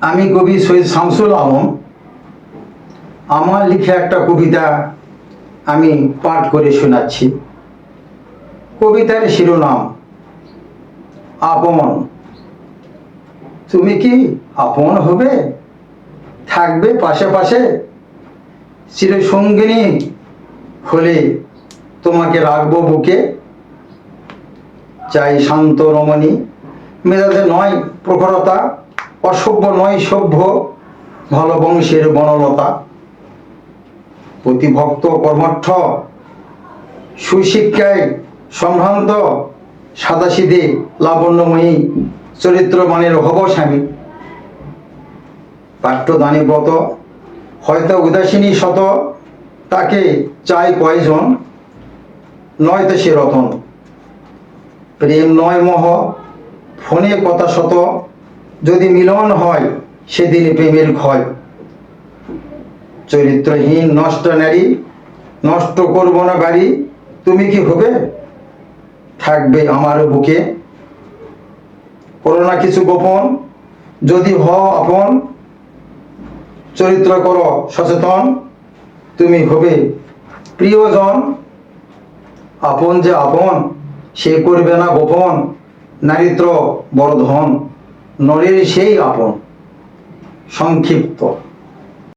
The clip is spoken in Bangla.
আমি কবি সৈয়দ শামসুল আলম। আমার লিখে একটা কবিতা আমি পাঠ করে শোনাচ্ছি। কবিতার শিরোনাম আপন। তুমি কি আপন হবে, থাকবে পাশে পাশে, চিরসঙ্গিনী হলে তোমাকে রাখবো বুকে। চাই শান্ত রমণী, মেজাজে নয় প্রখরতা, অসভ্য নয় সভ্য, ভালো বংশের বনলতা। প্রতিভক্ত কর্মঠ, সুশিক্ষায় সম্ভ্রান্ত, সাদাসিধে লাবণ্যময়ী চরিত্রবানের হব স্বামী। পাঠ্যদানে ব্রত, হয়তো উদাসীনী শত, তাকে চাই কয়জন, নয় তো সে রতন। প্রেম নয় মোহ, ফোনে কথা শত, যদি মিলন হয় সেদিন প্রেমের ক্ষয়। চরিত্রহীন নষ্ট নারী, নষ্ট করব না বাড়ি, তুমি কি হবে, থাকবে আমার বুকে। করো না কিছু গোপন, যদি হও আপন, চরিত্র করো সচেতন, তুমি হবে প্রিয়জন। আপন যে আপন, সে করবে না গোপন, নারীত্ব বড় ধন, নরের সেই আপন। সংক্ষিপ্ত।